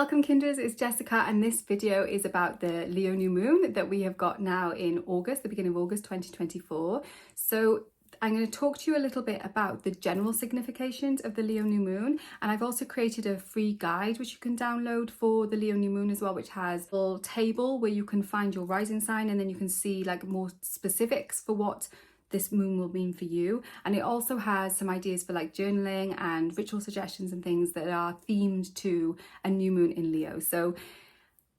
Welcome kindreds, it's Jessica, and this video is about the Leo new moon that we have got now in August, the beginning of August 2024. So I'm going to talk to you a little bit about the general significations of the Leo new moon, and I've also created a free guide which you can download for the Leo new moon as well, which has a little table where you can find your rising sign, and then you can see like more specifics for what this moon will mean for you. And it also has some ideas for like journaling and ritual suggestions and things that are themed to a new moon in Leo. So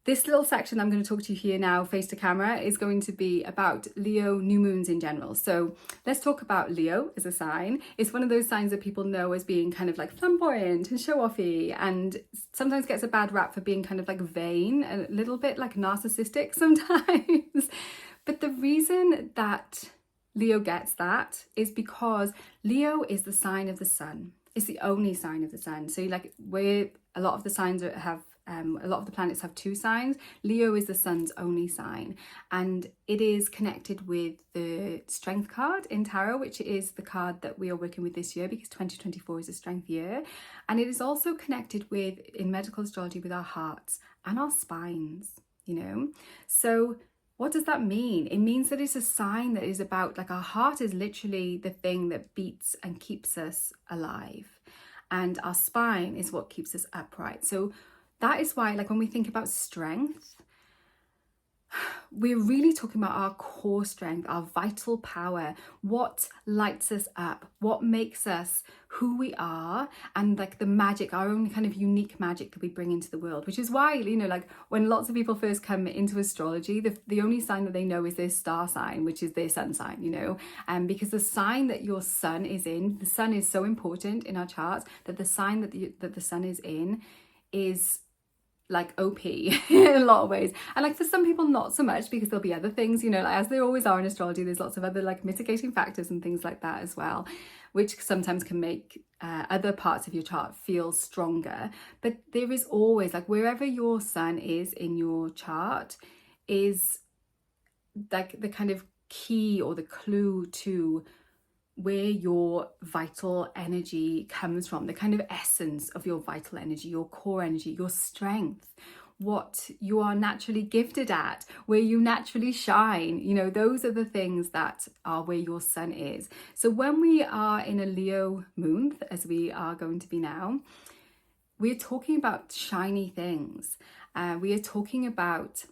this little section I'm going to talk to you here now face to camera is going to be about Leo new moons in general. So let's talk about Leo as a sign. It's one of those signs that people know as being kind of like flamboyant and show-offy, and sometimes gets a bad rap for being kind of like vain, a little bit like narcissistic sometimes. But the reason that Leo gets that is because Leo is the sign of the sun. It's the only sign of the sun. So like where a lot of the signs have a lot of the planets have two signs, Leo is the sun's only sign, and it is connected with the strength card in tarot, which is the card that we are working with this year because 2024 is a strength year. And it is also connected with, in medical astrology, with our hearts and our spines, you know. So what does that mean? It means that it's a sign that is about, like, our heart is literally the thing that beats and keeps us alive, and our spine is what keeps us upright. So that is why, like, when we think about strength, we're really talking about our core strength, our vital power, what lights us up, what makes us who we are, and like the magic, our own kind of unique magic that we bring into the world. Which is why, you know, like when lots of people first come into astrology, the only sign that they know is their star sign, which is their sun sign, you know, because the sign that your sun is in, the sun is so important in our charts that the sign that the sun is in is like OP in a lot of ways. And like for some people not so much, because there'll be other things, you know, like as there always are in astrology, there's lots of other like mitigating factors and things like that as well, which sometimes can make other parts of your chart feel stronger. But there is always, like, wherever your sun is in your chart is like the kind of key or the clue to where your vital energy comes from, the kind of essence of your vital energy, your core energy, your strength, what you are naturally gifted at, where you naturally shine. You know, those are the things that are where your sun is. So when we are in a Leo moon, as we are going to be now, we're talking about shiny things. We are talking about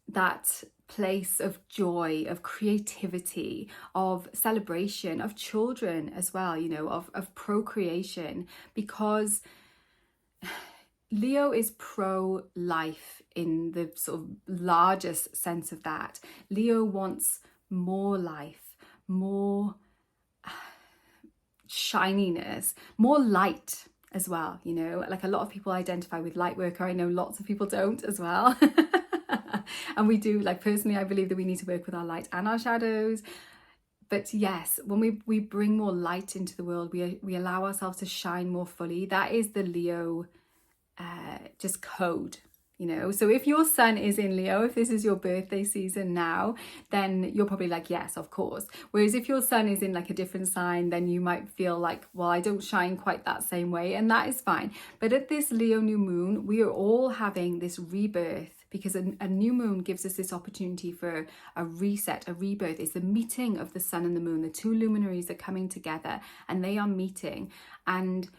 that place of joy, of creativity, of celebration, of children as well, you know, of procreation, because Leo is pro-life in the sort of largest sense of that. Leo wants more life, more shininess, more light as well, you know. Like a lot of people identify with light worker. I know lots of people don't as well. And we do, like, personally, I believe that we need to work with our light and our shadows. But yes, when we bring more light into the world, we allow ourselves to shine more fully. That is the Leo just code, you know. So if your sun is in Leo, if this is your birthday season now, then you're probably like, yes, of course. Whereas if your sun is in like a different sign, then you might feel like, well, I don't shine quite that same way, and that is fine. But at this Leo new moon, we are all having this rebirth, because a new moon gives us this opportunity for a reset, a rebirth. It's the meeting of the sun and the moon. The two luminaries are coming together and they are meeting. And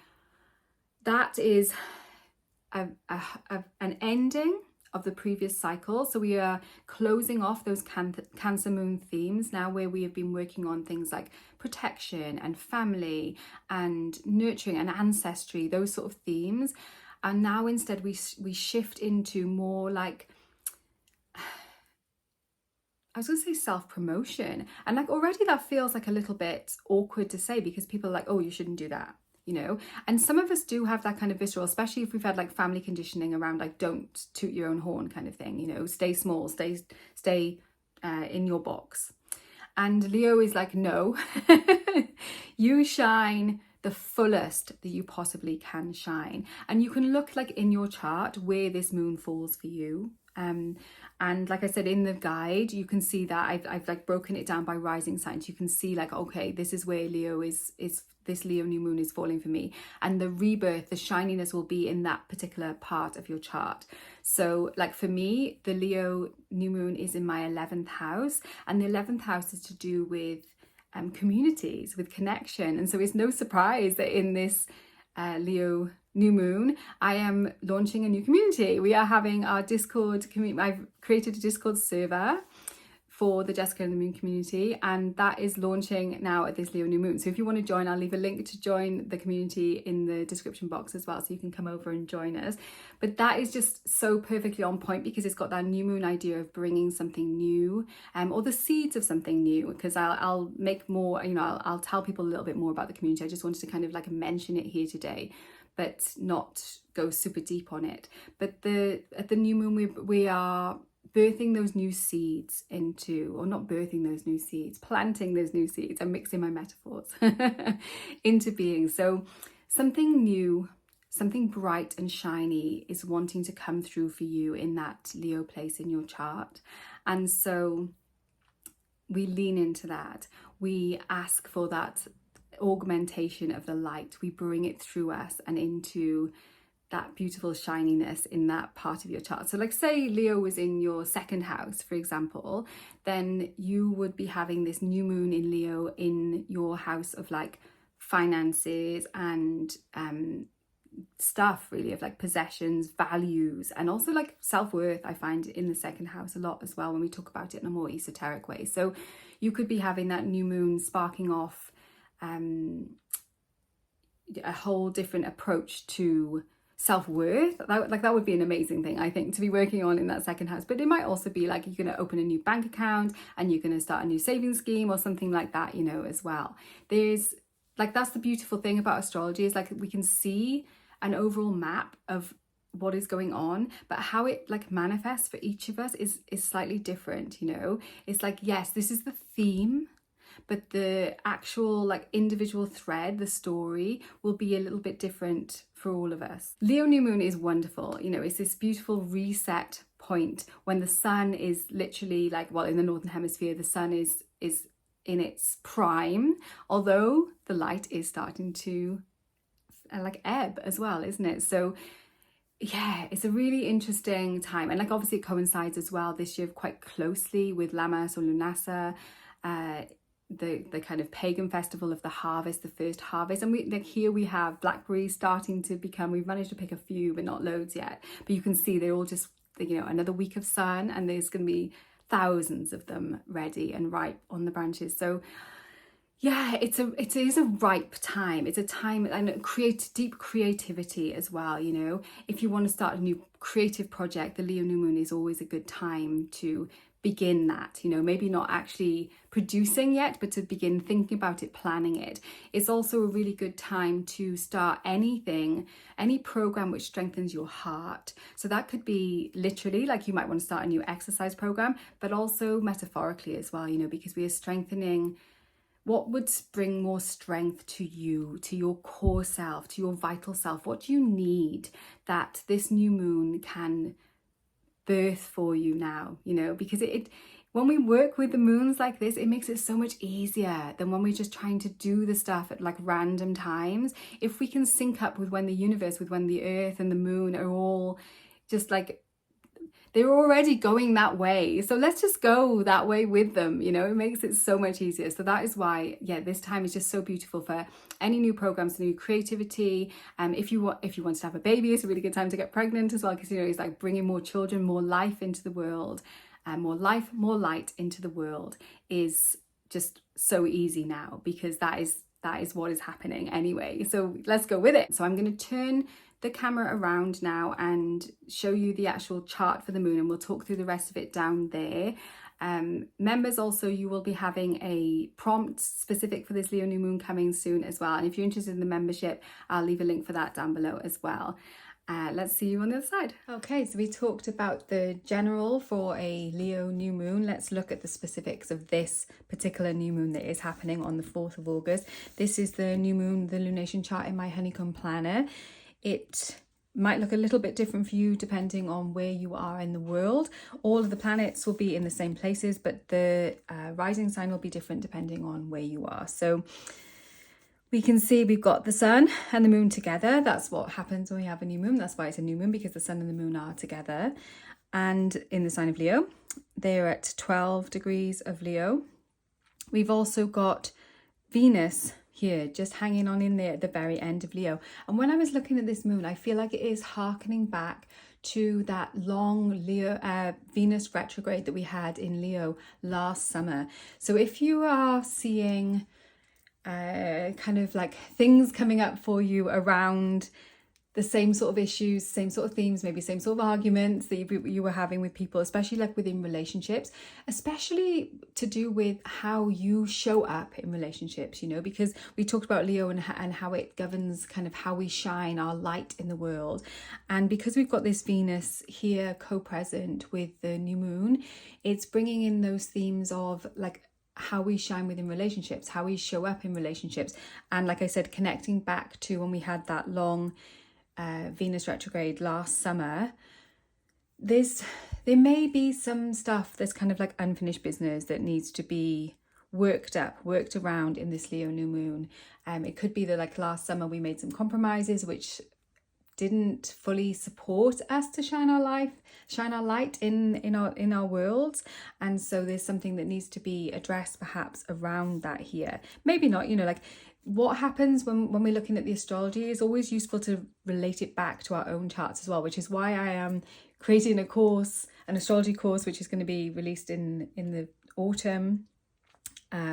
that is an ending of the previous cycle. So we are closing off those Cancer moon themes now, where we have been working on things like protection and family and nurturing and ancestry, those sort of themes. And now instead we shift into more like, I was going to say self-promotion. And like already that feels like a little bit awkward to say, because people are like, oh, you shouldn't do that, you know. And some of us do have that kind of visceral, especially if we've had like family conditioning around like, don't toot your own horn kind of thing, you know, stay small, stay in your box. And Leo is like, no, you shine the fullest that you possibly can shine. And you can look like in your chart where this moon falls for you And like I said, in the guide, you can see that I've like broken it down by rising signs. You can see like, okay, this is where Leo is this Leo new moon is falling for me. And the rebirth, the shininess will be in that particular part of your chart. So like for me, the Leo new moon is in my 11th house, and the 11th house is to do with communities, with connection. And so it's no surprise that in this Leo new moon, I am launching a new community. We are having our Discord community. I've created a Discord server for the Jessica and the Moon community, and that is launching now at this Leo new moon. So if you want to join, I'll leave a link to join the community in the description box as well, so you can come over and join us. But that is just so perfectly on point, because it's got that new moon idea of bringing something new, or the seeds of something new. Because I'll make more, you know, I'll tell people a little bit more about the community. I just wanted to kind of like mention it here today, but not go super deep on it. But at the new moon, we are birthing those new seeds into, or not birthing those new seeds, planting those new seeds. I'm mixing my metaphors into being. So something new, something bright and shiny is wanting to come through for you in that Leo place in your chart. And so we lean into that. We ask for that augmentation of the light. We bring it through us and into that beautiful shininess in that part of your chart. So like say Leo was in your second house, for example, then you would be having this new moon in Leo in your house of like finances and stuff, really, of like possessions, values, and also like self-worth. I find in the second house a lot as well when we talk about it in a more esoteric way. So you could be having that new moon sparking off a whole different approach to self-worth. That would be an amazing thing, I think, to be working on in that second house. But it might also be like you're going to open a new bank account and you're going to start a new savings scheme or something like that, you know, as well. There's like, that's the beautiful thing about astrology, is like we can see an overall map of what is going on, but how it like manifests for each of us is slightly different, you know. It's like, yes, this is the theme, but the actual like individual thread, the story, will be a little bit different for all of us. Leo new moon is wonderful, you know. It's this beautiful reset point when the sun is literally like, well, in the northern hemisphere, the sun is in its prime, although the light is starting to like ebb as well, isn't it? So yeah, it's a really interesting time. And like obviously it coincides as well this year quite closely with Lammas or Lunasa, the kind of pagan festival of the harvest, the first harvest. And we like here we have blackberries starting to become, we've managed to pick a few but not loads yet, but you can see they're all just, you know, another week of sun, and there's going to be thousands of them ready and ripe on the branches. So yeah, it is a ripe time. It's a time and deep creativity as well, you know. If you want to start a new creative project, the Leo new moon is always a good time to begin that, you know, maybe not actually producing yet, but to begin thinking about it, planning it. It's also a really good time to start anything, any program which strengthens your heart. So that could be literally like you might want to start a new exercise program, but also metaphorically as well, you know, because we are strengthening what would bring more strength to you, to your core self, to your vital self. What do you need that this new moon can birth for you now, you know, because when we work with the moons like this, it makes it so much easier than when we're just trying to do the stuff at like random times. If we can sync up with when the universe, with when the earth and the moon are all just like, they're already going that way, so let's just go that way with them, you know. It makes it so much easier. So that is why, yeah, this time is just so beautiful for any new programs, new creativity. If you want to have a baby, it's a really good time to get pregnant as well, because, you know, it's like bringing more children, more life into the world, and more light into the world is just so easy now, because that is what is happening anyway. So let's go with it. So I'm going to turn the camera around now and show you the actual chart for the moon, and we'll talk through the rest of it down there. Members, also, you will be having a prompt specific for this Leo new moon coming soon as well, and if you're interested in the membership, I'll leave a link for that down below as well. Let's see you on the other side. Okay, so we talked about the general for a Leo new moon. Let's look at the specifics of this particular new moon that is happening on the 4th of August. This is the new moon, the lunation chart in my honeycomb planner. It might look a little bit different for you depending on where you are in the world. All of the planets will be in the same places, but the rising sign will be different depending on where you are. So we can see we've got the sun and the moon together. That's what happens when we have a new moon. That's why it's a new moon, because the sun and the moon are together. And in the sign of Leo, they're at 12 degrees of Leo. We've also got Venus here, just hanging on in there at the very end of Leo. And when I was looking at this moon, I feel like it is harkening back to that long Venus retrograde that we had in Leo last summer. So if you are seeing kind of like things coming up for you around the same sort of issues, same sort of themes, maybe same sort of arguments that you were having with people, especially like within relationships, especially to do with how you show up in relationships, you know, because we talked about Leo and how it governs kind of how we shine our light in the world. And because we've got this Venus here co-present with the new moon, it's bringing in those themes of like how we shine within relationships, how we show up in relationships. And like I said, connecting back to when we had that long Venus retrograde last summer, there may be some stuff that's kind of like unfinished business that needs to be worked around in this Leo new moon. It could be that like last summer we made some compromises which didn't fully support us to shine our light in our worlds, and so there's something that needs to be addressed perhaps around that here. Maybe not, you know, like what happens when we're looking at the astrology is always useful to relate it back to our own charts as well, which is why I am creating an astrology course, which is going to be released in the autumn,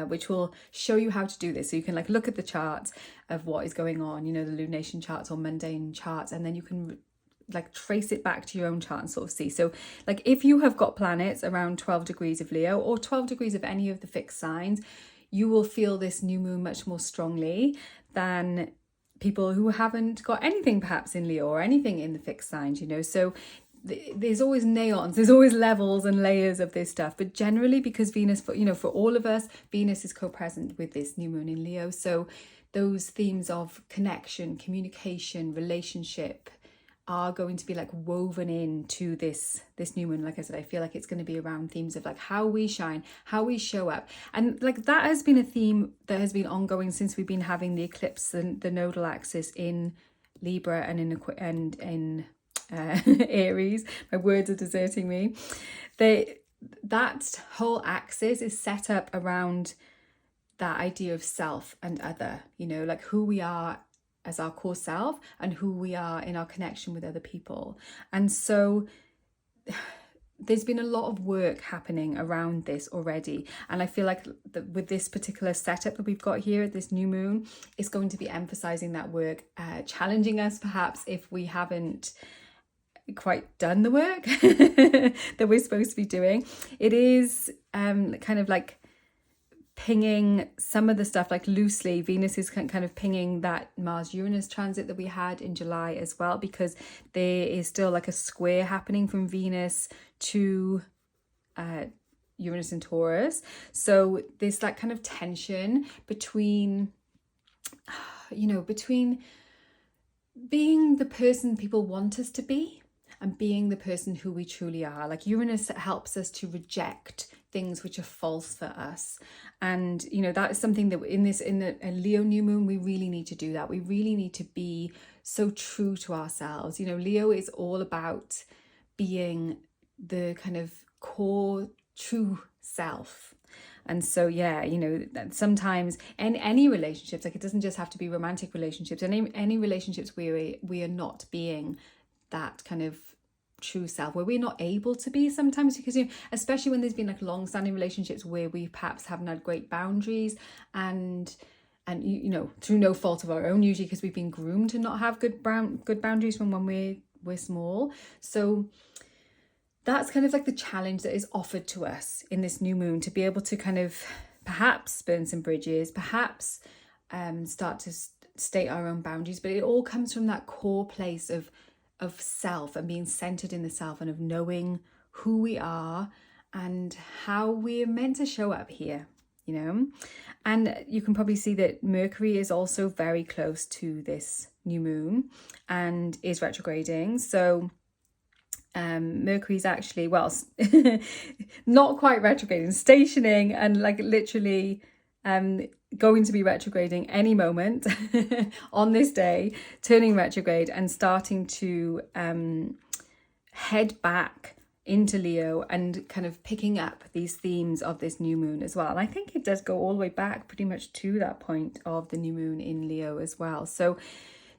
which will show you how to do this. So you can like look at the charts of what is going on, you know, the lunation charts or mundane charts, and then you can like trace it back to your own chart and sort of see. So like if you have got planets around 12 degrees of Leo or 12 degrees of any of the fixed signs, you will feel this new moon much more strongly than people who haven't got anything perhaps in Leo or anything in the fixed signs, you know. So there's always neons, there's always levels and layers of this stuff, but generally because Venus, for all of us, Venus is co-present with this new moon in Leo. So those themes of connection, communication, relationship are going to be like woven into this new moon. Like I said, I feel like it's going to be around themes of like how we shine, how we show up. And like that has been a theme that has been ongoing since we've been having the eclipse and the nodal axis in Libra and in Aries. My words are deserting me. That whole axis is set up around that idea of self and other, you know, like who we are as our core self and who we are in our connection with other people. And so there's been a lot of work happening around this already, and I feel like with this particular setup that we've got here at this new moon, it's going to be emphasizing that work, challenging us perhaps if we haven't quite done the work that we're supposed to be doing. It is kind of like pinging some of the stuff like loosely. Venus is kind of pinging that Mars-Uranus transit that we had in July as well, because there is still like a square happening from Venus to Uranus and Taurus. So there's that kind of tension between being the person people want us to be and being the person who we truly are. Like Uranus helps us to reject things which are false for us, and you know that is something that in a Leo new moon we really need to do. That we really need to be so true to ourselves. You know, Leo is all about being the kind of core true self. And so yeah, you know, that sometimes in any relationships, like it doesn't just have to be romantic relationships, any relationships where we are not being that kind of true self, where we're not able to be sometimes, because you know, especially when there's been like long-standing relationships where we perhaps haven't had great boundaries and you know, through no fault of our own, usually because we've been groomed to not have good boundaries from when we're small. So that's kind of like the challenge that is offered to us in this new moon, to be able to kind of perhaps burn some bridges, perhaps start to state our own boundaries, but it all comes from that core place of self and being centered in the self and of knowing who we are and how we're meant to show up here you know. And you can probably see that Mercury is also very close to this new moon and is retrograding. So Mercury's actually, well, not quite retrograding, stationing, and like literally going to be retrograding any moment on this day, turning retrograde and starting to head back into Leo and kind of picking up these themes of this new moon as well. And I think it does go all the way back pretty much to that point of the new moon in Leo as well. So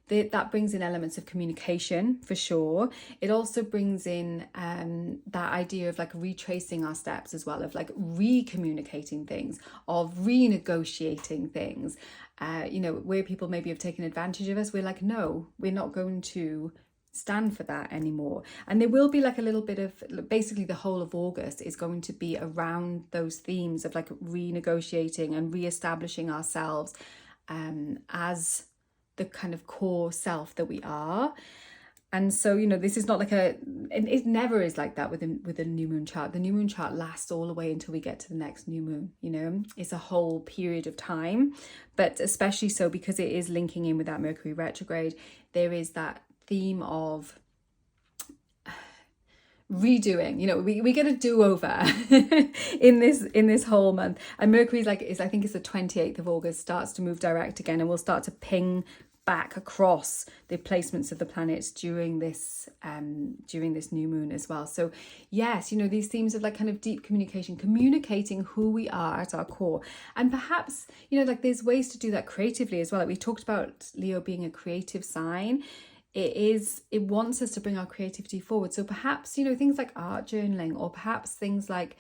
that brings in elements of communication for sure. It also brings in that idea of like retracing our steps as well, of like re-communicating things, of renegotiating things. Where people maybe have taken advantage of us, we're like, no, we're not going to stand for that anymore. And there will be like a little bit of, basically the whole of August is going to be around those themes of like renegotiating and re-establishing ourselves as the kind of core self that we are. And so, this is not like it never is like that with a new moon chart. The new moon chart lasts all the way until we get to the next new moon, it's a whole period of time. But especially so because it is linking in with that Mercury retrograde, there is that theme of redoing. We get a do-over in this whole month. And Mercury's I think it's the 28th of August, starts to move direct again, and we'll start to ping back across the placements of the planets during this new moon as well. So yes, these themes of like kind of deep communicating who we are at our core. And perhaps there's ways to do that creatively as well. Like we talked about Leo being a creative sign. It wants us to bring our creativity forward. So perhaps things like art journaling, or perhaps things like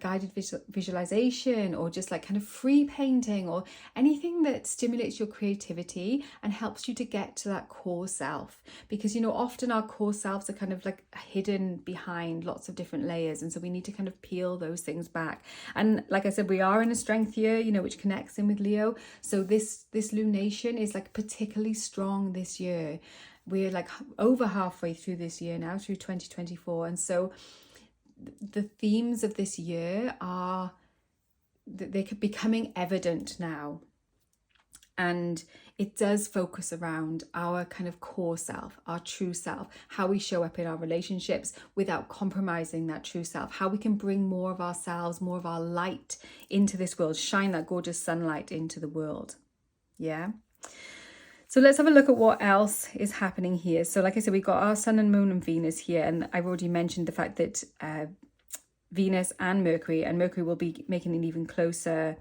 guided visualization, or just like kind of free painting, or anything that stimulates your creativity and helps you to get to that core self. Because often our core selves are kind of like hidden behind lots of different layers, and so we need to kind of peel those things back. And like I said, we are in a strength year, which connects in with Leo. So this lunation is like particularly strong this year. We're like over halfway through this year now, through 2024, and so the themes of this year are that they're becoming evident now. And it does focus around our kind of core self, our true self, how we show up in our relationships without compromising that true self, how we can bring more of ourselves, more of our light into this world, shine that gorgeous sunlight into the world. Yeah. So let's have a look at what else is happening here. So like I said, we've got our sun and moon and Venus here. And I've already mentioned the fact that Venus and Mercury will be making an even closer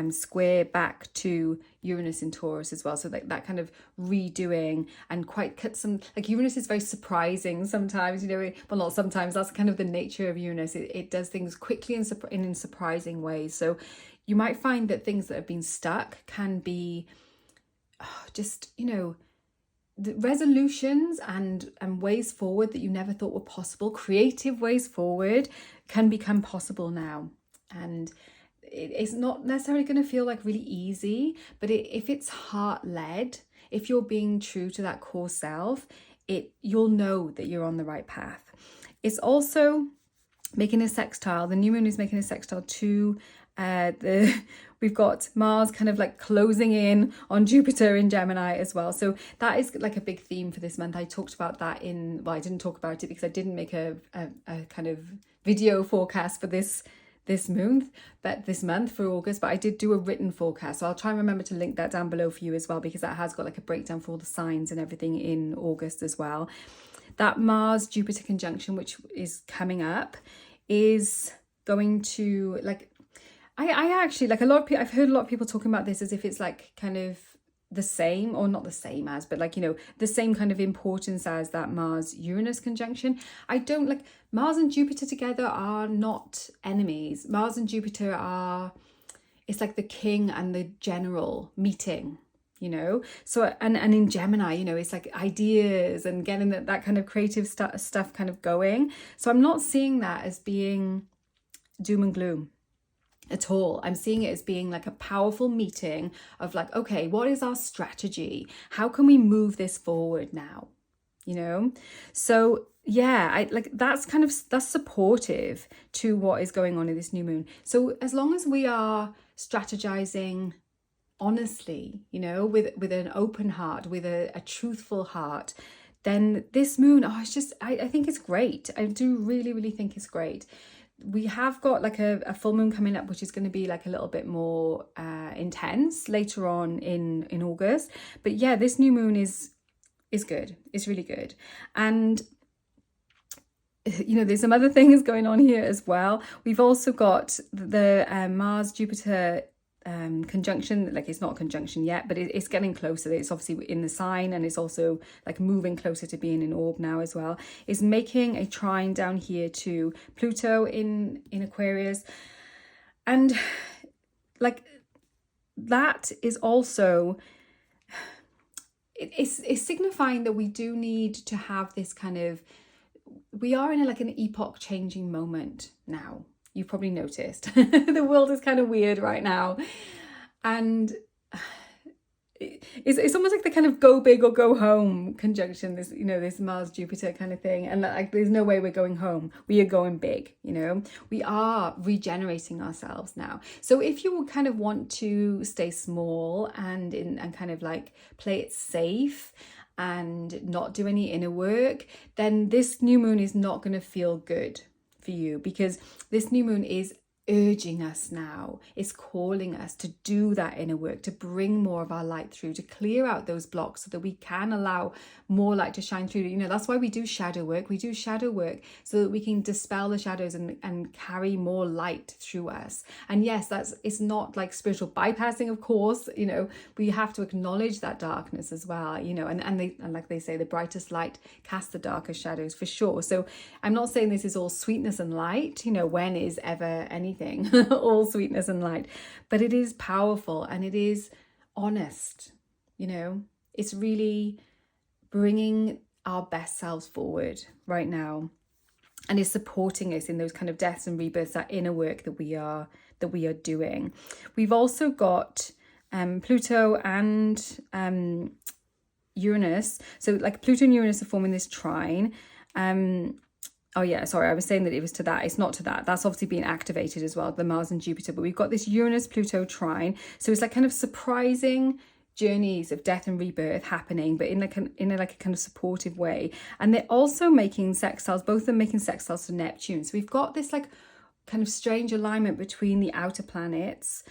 square back to Uranus in Taurus as well. So that kind of redoing and quite cut some, like Uranus is very surprising sometimes, well, not sometimes, that's kind of the nature of Uranus. It does things quickly and in surprising ways. So you might find that things that have been stuck can be the resolutions and ways forward that you never thought were possible, creative ways forward, can become possible now. And it's not necessarily going to feel like really easy, but if it's heart-led, if you're being true to that core self, you'll know that you're on the right path. It's also making a sextile. The new moon is making a sextile to we've got Mars kind of like closing in on Jupiter in Gemini as well. So that is like a big theme for this month. I talked about that I didn't talk about it because I didn't make a kind of video forecast for this month for August, but I did do a written forecast. So I'll try and remember to link that down below for you as well, because that has got like a breakdown for all the signs and everything in August as well. That Mars Jupiter conjunction, which is coming up, is going to like, I actually like a lot of people, I've heard a lot of people talking about this as if it's like kind of the same, or not the same as, but like, the same kind of importance as that Mars Uranus conjunction. I don't like Mars and Jupiter together are not enemies. Mars and Jupiter it's like the king and the general meeting, so and in Gemini, it's like ideas and getting that kind of creative stuff kind of going. So I'm not seeing that as being doom and gloom at all. I'm seeing it as being like a powerful meeting of like, okay, what is our strategy? How can we move this forward now? So yeah, I like that's supportive to what is going on in this new moon. So as long as we are strategizing honestly, with an open heart, with a truthful heart, then this moon, oh, it's just, I think it's great. I do really, really think it's great. We have got like a full moon coming up, which is going to be like a little bit more intense later on in August. But yeah, this new moon is good. It's really good. And there's some other things going on here as well. We've also got the Mars Jupiter conjunction. Like, it's not a conjunction yet, but it's getting closer. It's obviously in the sign, and it's also like moving closer to being in orb now as well. It's making a trine down here to Pluto in Aquarius, and like that is also, it's signifying that we do need to have this kind of, we are in an epoch changing moment now. You've probably noticed the world is kind of weird right now, and it's almost like the kind of go big or go home conjunction, this Mars Jupiter kind of thing. And like, there's no way we're going home, we are going big. We are regenerating ourselves now. So if you kind of want to stay small and kind of like play it safe and not do any inner work, then this new moon is not going to feel good for you, because this new moon is urging us now, is calling us to do that inner work, to bring more of our light through, to clear out those blocks so that we can allow more light to shine through. That's why we do shadow work. We do shadow work so that we can dispel the shadows and carry more light through us. And yes, it's not like spiritual bypassing, of course. We have to acknowledge that darkness as well, and like they say, the brightest light casts the darkest shadows, for sure. So I'm not saying this is all sweetness and light, when is ever anything all sweetness and light, but it is powerful and it is honest. It's really bringing our best selves forward right now, and is supporting us in those kind of deaths and rebirths, that inner work that we are doing. We've also got Pluto and Uranus. So like Pluto and Uranus are forming this trine. Oh yeah, sorry, I was saying that it was to that. It's not to that. That's obviously being activated as well, the Mars and Jupiter. But we've got this Uranus-Pluto trine. So it's like kind of surprising journeys of death and rebirth happening, but in a kind of supportive way. And they're also making sextiles, both of them making sextiles to Neptune. So we've got this like kind of strange alignment between the outer planets,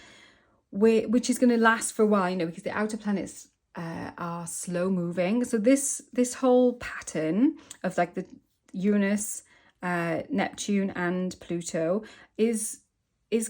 which is going to last for a while, because the outer planets are slow moving. So this whole pattern of like the Uranus, Neptune and Pluto is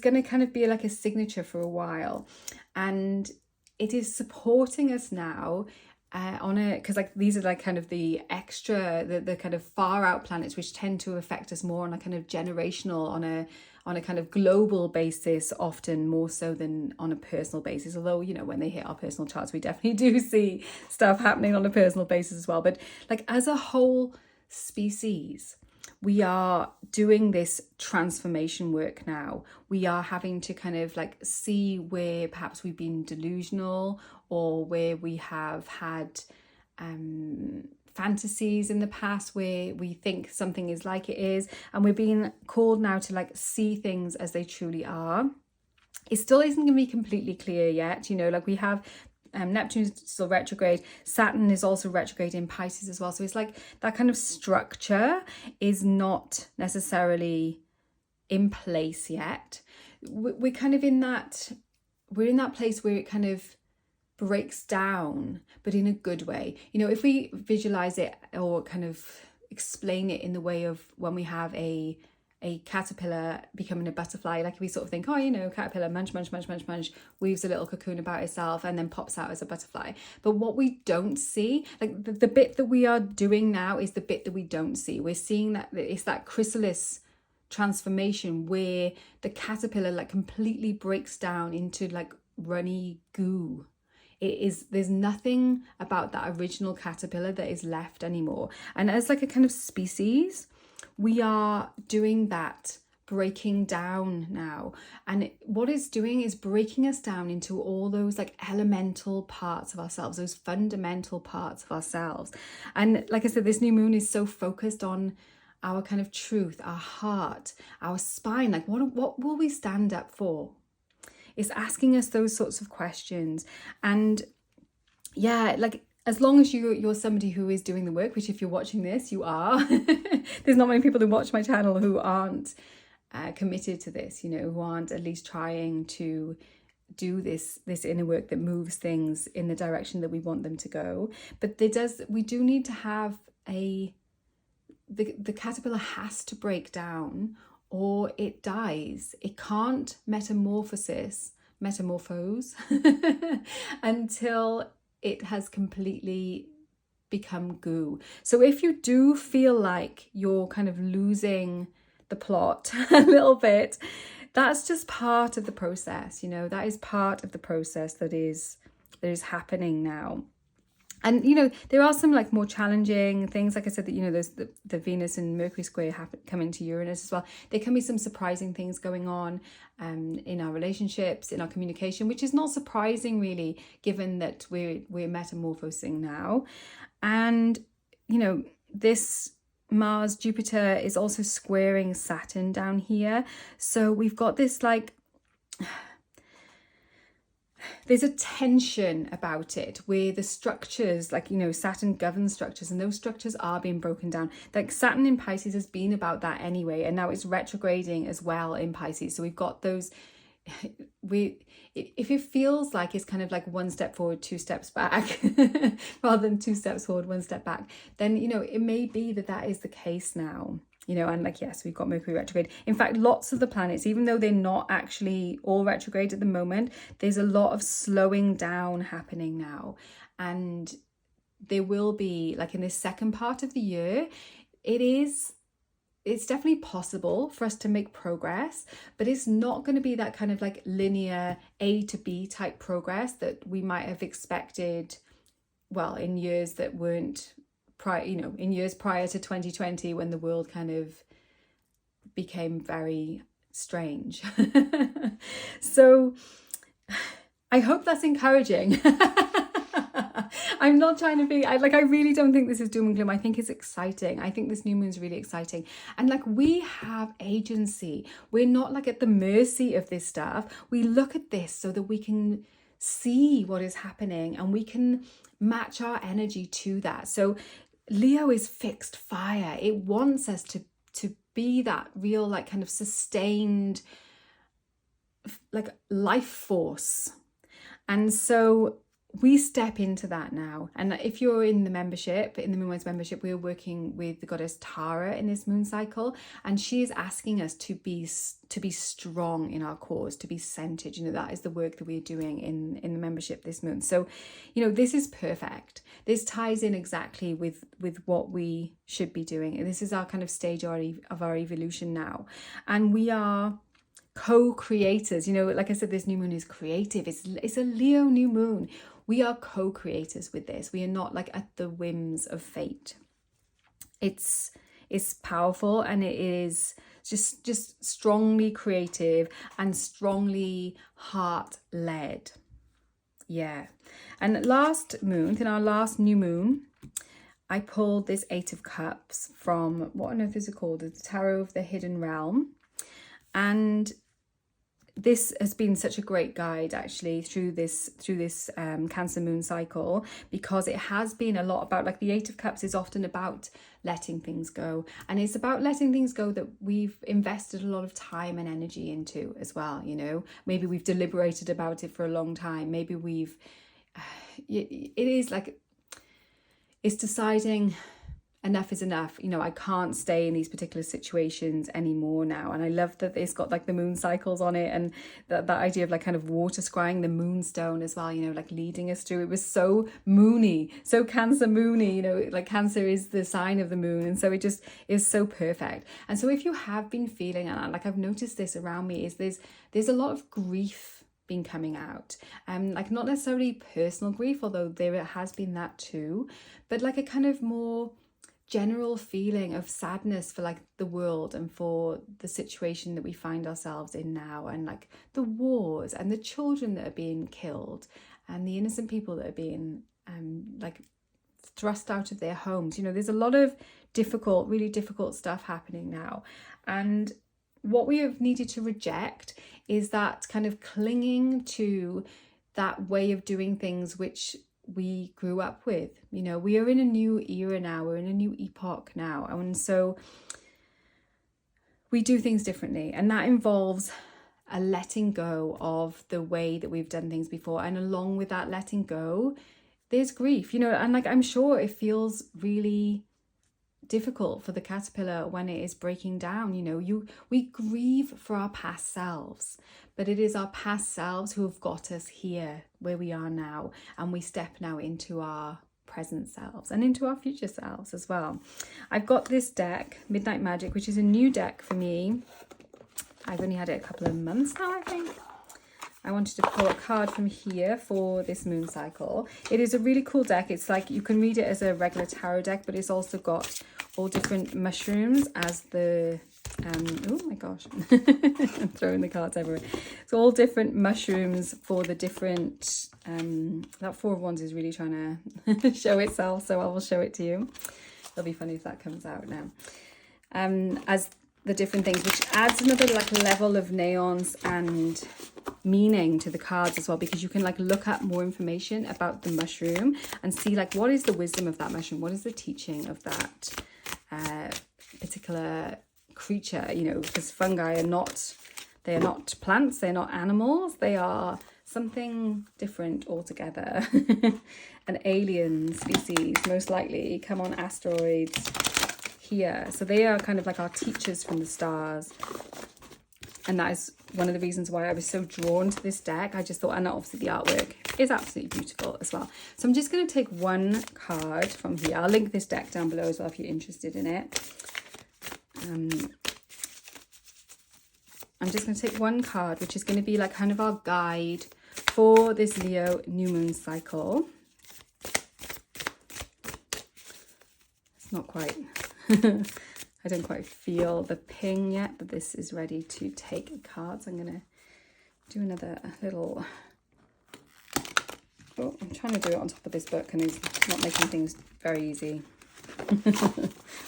going to kind of be like a signature for a while, and it is supporting us now because like these are like kind of the extra, the kind of far out planets, which tend to affect us more on a kind of generational, on a kind of global basis, often more so than on a personal basis. Although, when they hit our personal charts, we definitely do see stuff happening on a personal basis as well. But like as a whole species, we are doing this transformation work now. We are having to kind of like see where perhaps we've been delusional, or where we have had fantasies in the past where we think something is like it is, and we're being called now to like see things as they truly are. It still isn't going to be completely clear yet, like we have Neptune is still retrograde. Saturn is also retrograde in Pisces as well. So it's like that kind of structure is not necessarily in place yet. We're kind of in that place where it kind of breaks down, but in a good way. If we visualize it or kind of explain it in the way of when we have a caterpillar becoming a butterfly, like we sort of think, caterpillar munch, weaves a little cocoon about itself and then pops out as a butterfly. But what we don't see, like the bit that we are doing now is the bit that we don't see. We're seeing that it's that chrysalis transformation where the caterpillar like completely breaks down into like runny goo. There's nothing about that original caterpillar that is left anymore. And as like a kind of species, we are doing that breaking down now. And what it's doing is breaking us down into all those like elemental parts of ourselves, those fundamental parts of ourselves. And like I said, this new moon is so focused on our kind of truth, our heart, our spine. Like what will we stand up for? It's asking us those sorts of questions. And yeah, like as long as you're somebody who is doing the work, which if you're watching this, you are. There's not many people who watch my channel who aren't committed to this, you know, who aren't at least trying to do this inner work that moves things in the direction that we want them to go. But we do need to have the caterpillar has to break down or it dies. It can't metamorphose until it has completely become goo. So if you do feel like you're kind of losing the plot a little bit, that's just part of the process, you know, that is part of the process that is happening now. And, you know, there are some like more challenging things. Like I said, that, you know, there's the Venus and Mercury square coming to Uranus as well. There can be some surprising things going on in our relationships, in our communication, which is not surprising really, given that we're metamorphosing now. And, you know, this Mars, Jupiter is also squaring Saturn down here. So we've got this like... there's a tension about it where the structures, like, you know, Saturn governs structures and those structures are being broken down. Like Saturn in Pisces has been about that anyway, and now it's retrograding as well in Pisces. So we've got those, if it feels like it's kind of like one step forward, two steps back, rather than two steps forward, one step back, then, you know, it may be that is the case now. You know, and like, yes, we've got Mercury retrograde. In fact, lots of the planets, even though they're not actually all retrograde at the moment, there's a lot of slowing down happening now. And there will be, like in this second part of the year, it's definitely possible for us to make progress, but it's not going to be that kind of like linear A to B type progress that we might have expected, well, in years that weren't in years prior to 2020, when the world kind of became very strange. So I hope that's encouraging. I'm not trying to be, I really don't think this is doom and gloom. I think it's exciting. I think this new moon's really exciting. And like, we have agency. We're not like at the mercy of this stuff. We look at this so that we can see what is happening and we can match our energy to that. So Leo is fixed fire. It wants us to be that real, like, kind of sustained, like, life force. And so we step into that now. And if you're in the membership, in the Moonwise membership, we're working with the goddess Tara in this moon cycle, and she is asking us to be strong in our cause, to be centered. You know, that is the work that we're doing in the membership this moon. So, you know, this is perfect. This ties in exactly with what we should be doing. This is our kind of stage of our evolution now, and we are co-creators. You know, like I said, this new moon is creative. It's a Leo new moon. We are co-creators with this. We are not like at the whims of fate. It's powerful, and it is just strongly creative and strongly heart-led. Yeah. And last month, in our last new moon, I pulled this Eight of Cups from, what on earth is it called? The Tarot of the Hidden Realm. And this has been such a great guide actually through this Cancer moon cycle, because it has been a lot about, like, the Eight of Cups is often about letting things go, and it's about letting things go that we've invested a lot of time and energy into as well. You know, maybe we've deliberated about it for a long time. Maybe we've it is like, it's deciding enough is enough. You know, I can't stay in these particular situations anymore now. And I love that it's got like the moon cycles on it, and that idea of like kind of water scrying, the moonstone as well, you know, like leading us through. It was so moony, so Cancer moony, you know, like Cancer is the sign of the moon. And so it just is so perfect. And so if you have been feeling, and like I've noticed this around me, is there's a lot of grief been coming out, like not necessarily personal grief, although there has been that too, but like a kind of more general feeling of sadness for like the world and for the situation that we find ourselves in now, and like the wars and the children that are being killed and the innocent people that are being like thrust out of their homes. You know, there's a lot of difficult, really difficult stuff happening now. And what we have needed to reject is that kind of clinging to that way of doing things which we grew up with. You know, we are in a new era now, we're in a new epoch now, and so we do things differently, and that involves a letting go of the way that we've done things before. And along with that letting go, there's grief, you know, and like I'm sure it feels really difficult for the caterpillar when it is breaking down. You know, we grieve for our past selves, but it is our past selves who have got us here where we are now, and we step now into our present selves and into our future selves as well. I've got this deck, Midnight Magic, which is a new deck for me. I've only had it a couple of months now, I think. I wanted to pull a card from here for this moon cycle. It is a really cool deck. It's like, you can read it as a regular tarot deck, but it's also got all different mushrooms as the oh my gosh, I'm throwing the cards everywhere. So all different mushrooms for the different that Four of Wands is really trying to show itself, so I will show it to you. It'll be funny if that comes out now. As the different things, which adds another like level of neons and meaning to the cards as well, because you can like look up more information about the mushroom and see like what is the wisdom of that mushroom, what is the teaching of that particular creature, you know, because fungi are not, they are not plants, they're not animals, they are something different altogether. An alien species, most likely, come on asteroids here. So they are kind of like our teachers from the stars. And that is one of the reasons why I was so drawn to this deck. I just thought, and obviously the artwork is absolutely beautiful as well. So I'm just going to take one card from here. I'll link this deck down below as well if you're interested in it. I'm just going to take one card, which is going to be like kind of our guide for this Leo new moon cycle. It's not quite, I don't quite feel the ping yet, but this is ready to take cards. I'm going to do another little, oh, I'm trying to do it on top of this book and it's not making things very easy.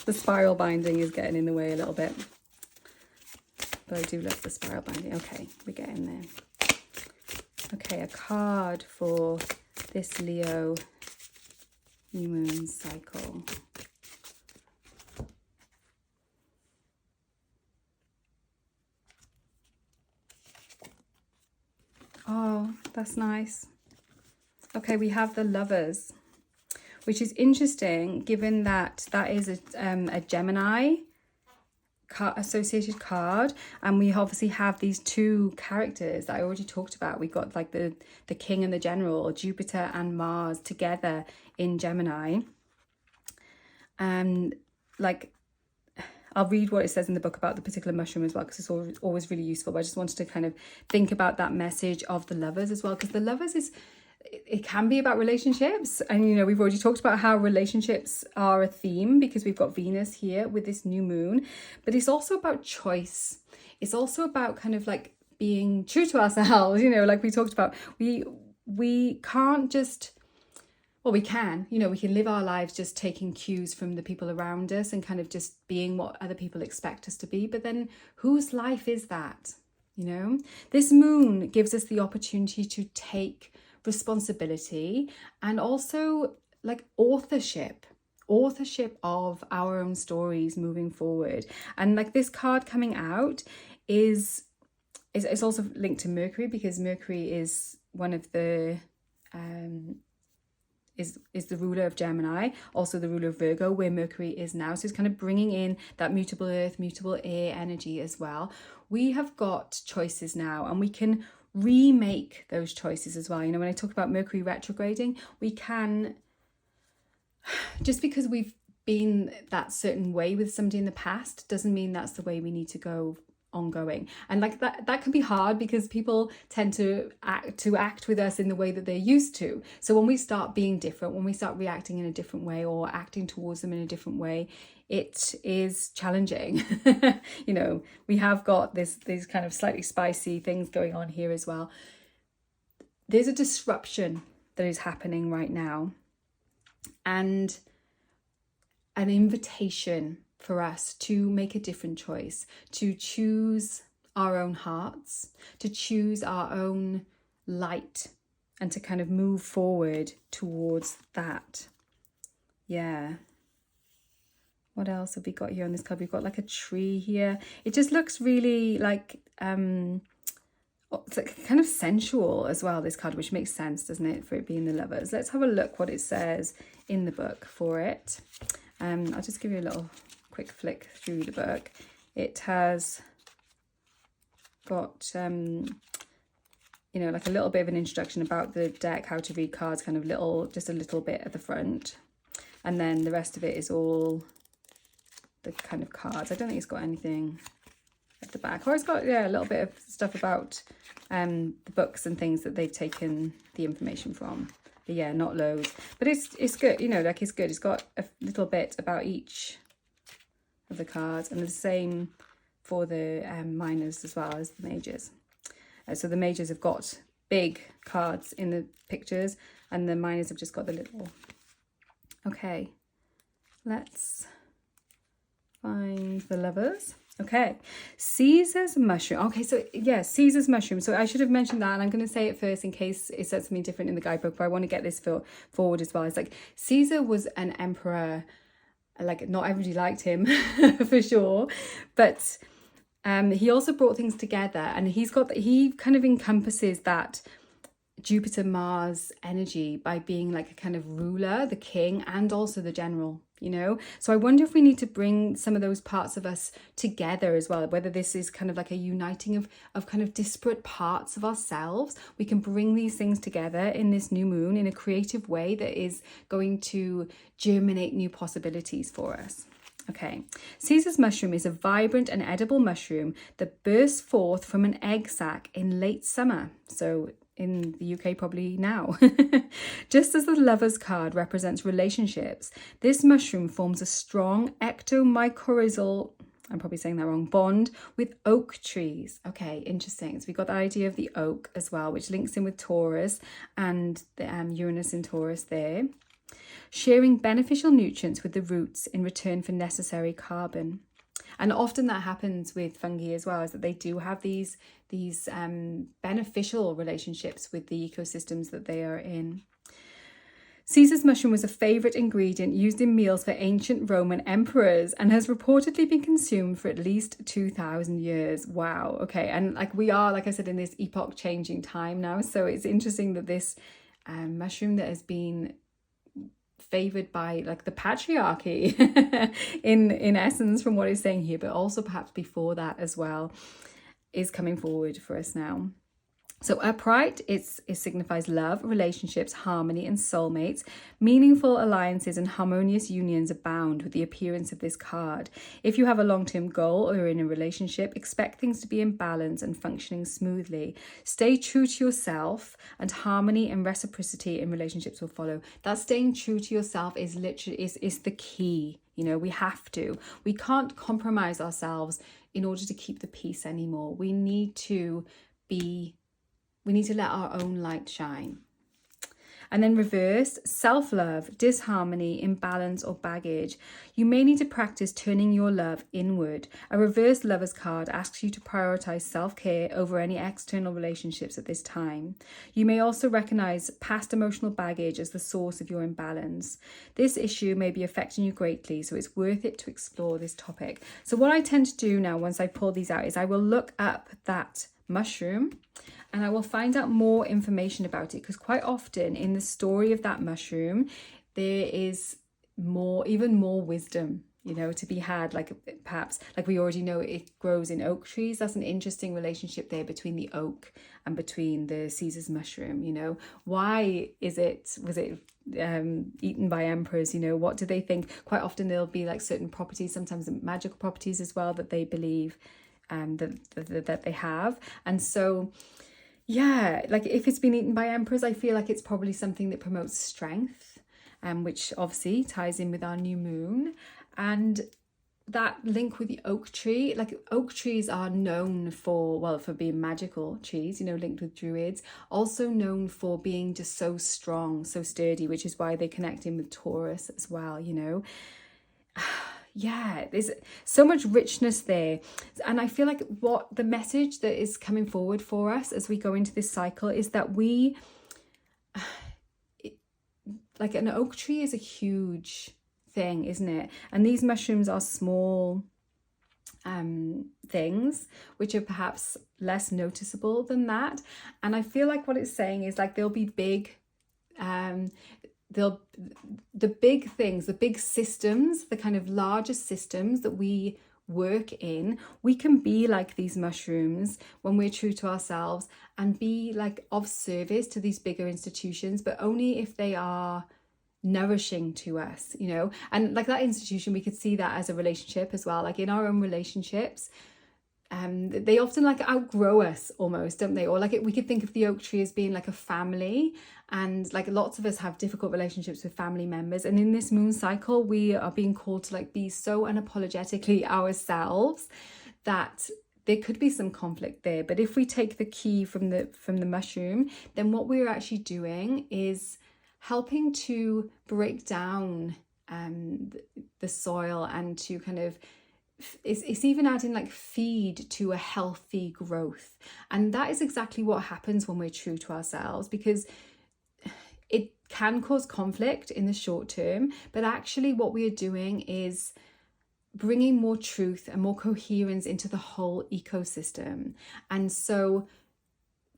The spiral binding is getting in the way a little bit, but I do love the spiral binding. Okay, we're getting there. Okay, a card for this Leo new moon cycle. Oh, that's nice. Okay, we have the Lovers, which is interesting given that that is a Gemini associated card, and we obviously have these two characters that I already talked about. We got like the king and the general, Jupiter and Mars together in Gemini. And like, I'll read what it says in the book about the particular mushroom as well, because it's always really useful. But I just wanted to kind of think about that message of the Lovers as well, because the Lovers is, it can be about relationships. And, you know, we've already talked about how relationships are a theme because we've got Venus here with this new moon. But it's also about choice. It's also about kind of like being true to ourselves, you know, like we talked about. We can't just, well, we can, you know, we can live our lives just taking cues from the people around us and kind of just being what other people expect us to be. But then whose life is that? You know, this moon gives us the opportunity to take responsibility and also like authorship of our own stories moving forward. And like this card coming out is also linked to Mercury, because Mercury is one of the is the ruler of Gemini, also the ruler of Virgo, where Mercury is now. So it's kind of bringing in that mutable earth, mutable air energy as well. We have got choices now, and we can remake those choices as well. You know, when I talk about Mercury retrograding, we can, just because we've been that certain way with somebody in the past doesn't mean that's the way we need to go ongoing. And like that can be hard because people tend to act with us in the way that they're used to. So when we start being different, when we start reacting in a different way or acting towards them in a different way, it is challenging. You know, we have got these kind of slightly spicy things going on here as well. There's a disruption that is happening right now, and an invitation for us to make a different choice, to choose our own hearts, to choose our own light, and to kind of move forward towards that. Yeah. What else have we got here on this card? We've got like a tree here. It just looks really like it's like kind of sensual as well, this card, which makes sense, doesn't it, for it being the Lovers. Let's have a look what it says in the book for it. I'll just give you a little quick flick through the book. It has got you know, like a little bit of an introduction about the deck, how to read cards, kind of just a little bit at the front, and then the rest of it is all the kind of cards. I don't think it's got anything at the back, or it's got, yeah, a little bit of stuff about the books and things that they've taken the information from, but yeah, not loads. But it's good, you know, like it's good. It's got a little bit about each of the cards, and the same for the minors as well as the majors. So the majors have got big cards in the pictures, and the minors have just got the little. Okay, let's find the Lovers. Okay, Caesar's mushroom. Okay, so yeah, Caesar's mushroom. So I should have mentioned that, and I'm going to say it first in case it says something different in the guidebook, but I want to get this forward as well. It's like Caesar was an emperor. Like, not everybody liked him for sure, but he also brought things together, and he kind of encompasses that Jupiter Mars energy by being like a kind of ruler, the king, and also the general, you know. So I wonder if we need to bring some of those parts of us together as well, whether this is kind of like a uniting of kind of disparate parts of ourselves. We can bring these things together in this new moon in a creative way that is going to germinate new possibilities for us. Okay, Caesar's mushroom is a vibrant and edible mushroom that bursts forth from an egg sac in late summer. So in the UK probably now. Just as the Lovers card represents relationships, this mushroom forms a strong ectomycorrhizal, I'm probably saying that wrong, bond with oak trees. Okay, interesting. So we got the idea of the oak as well, which links in with Taurus and the Uranus in Taurus there. Sharing beneficial nutrients with the roots in return for necessary carbon. And often that happens with fungi as well, is that they do have these beneficial relationships with the ecosystems that they are in. Caesar's mushroom was a favourite ingredient used in meals for ancient Roman emperors and has reportedly been consumed for at least 2,000 years. Wow. Okay. And like we are, like I said, in this epoch changing time now. So it's interesting that this mushroom that has been favoured by like the patriarchy in essence from what it's saying here, but also perhaps before that as well, is coming forward for us now. So upright, it signifies love, relationships, harmony and soulmates. Meaningful alliances and harmonious unions abound with the appearance of this card. If you have a long-term goal or are in a relationship, expect things to be in balance and functioning smoothly. Stay true to yourself, and harmony and reciprocity in relationships will follow. That staying true to yourself is literally is the key. You know, we can't compromise ourselves in order to keep the peace anymore. We need to let our own light shine. And then reversed, self-love, disharmony, imbalance or baggage. You may need to practice turning your love inward. A reversed Lovers card asks you to prioritize self-care over any external relationships at this time. You may also recognize past emotional baggage as the source of your imbalance. This issue may be affecting you greatly, so it's worth it to explore this topic. So what I tend to do now, once I pull these out, is I will look up that mushroom and I will find out more information about it, because quite often in the story of that mushroom there is even more wisdom, you know, to be had. Like perhaps, like we already know, it grows in oak trees. That's an interesting relationship there between the oak and between the Caesar's mushroom. You know, why was it eaten by emperors? You know, what do they think? Quite often there'll be like certain properties, sometimes magical properties as well, that they believe that they have. And so yeah, like if it's been eaten by emperors, I feel like it's probably something that promotes strength, which obviously ties in with our new moon. And that link with the oak tree, like oak trees are known for, well, for being magical trees, you know, linked with druids, also known for being just so strong, so sturdy, which is why they connect in with Taurus as well, you know. Yeah, there's so much richness there. And I feel like what the message that is coming forward for us as we go into this cycle is that like an oak tree is a huge thing, isn't it? And these mushrooms are small things which are perhaps less noticeable than that. And I feel like what it's saying is like there'll be big the big things, the big systems, the kind of larger systems that we work in, we can be like these mushrooms when we're true to ourselves and be like of service to these bigger institutions, but only if they are nourishing to us, you know. And like that institution, we could see that as a relationship as well, like in our own relationships. They often like outgrow us almost, don't they? Or like we could think of the oak tree as being like a family, and like lots of us have difficult relationships with family members, and in this moon cycle we are being called to like be so unapologetically ourselves that there could be some conflict there. But if we take the key from the mushroom, then what we're actually doing is helping to break down the soil and to kind of it's even adding like feed to a healthy growth. And that is exactly what happens when we're true to ourselves, because it can cause conflict in the short term, but actually what we are doing is bringing more truth and more coherence into the whole ecosystem. And so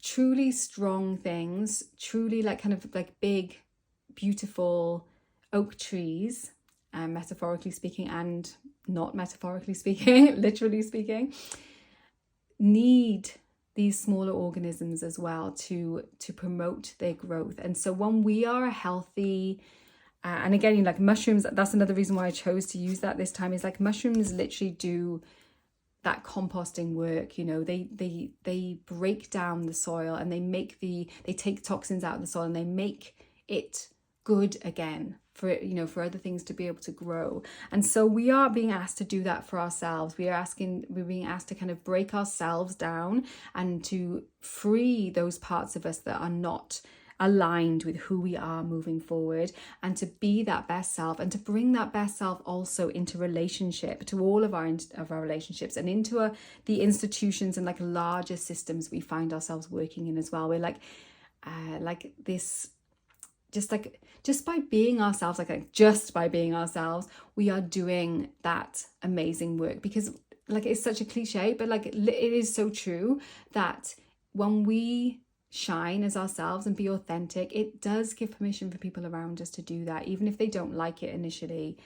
truly strong things, truly like kind of like big beautiful oak trees, metaphorically speaking and not metaphorically speaking, literally speaking, need these smaller organisms as well to promote their growth. And so when we are a healthy and again, like mushrooms, that's another reason why I chose to use that this time, is like mushrooms literally do that composting work, you know. They break down the soil and they take toxins out of the soil and they make it good again for, you know, for other things to be able to grow. And so we are being asked to do that for ourselves. We're being asked to kind of break ourselves down and to free those parts of us that are not aligned with who we are moving forward, and to be that best self, and to bring that best self also into relationship, to all of our relationships, and into the institutions and like larger systems we find ourselves working in as well. We're like this, just by being ourselves, just by being ourselves, we are doing that amazing work. Because like it's such a cliche, but like it is so true that when we shine as ourselves and be authentic, it does give permission for people around us to do that, even if they don't like it initially.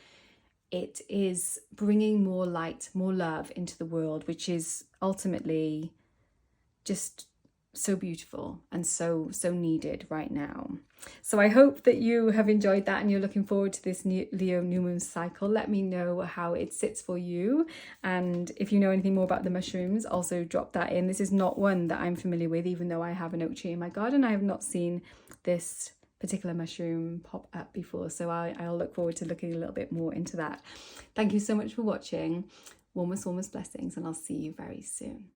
It is bringing more light, more love into the world, which is ultimately just so beautiful and so needed right now. So I hope that you have enjoyed that and you're looking forward to this new Leo new moon cycle. Let me know how it sits for you, and if you know anything more about the mushrooms, also drop that in. This is not one that I'm familiar with, even though I have an oak tree in my garden. I have not seen this particular mushroom pop up before, so I'll look forward to looking a little bit more into that. Thank you so much for watching. Warmest blessings, and I'll see you very soon.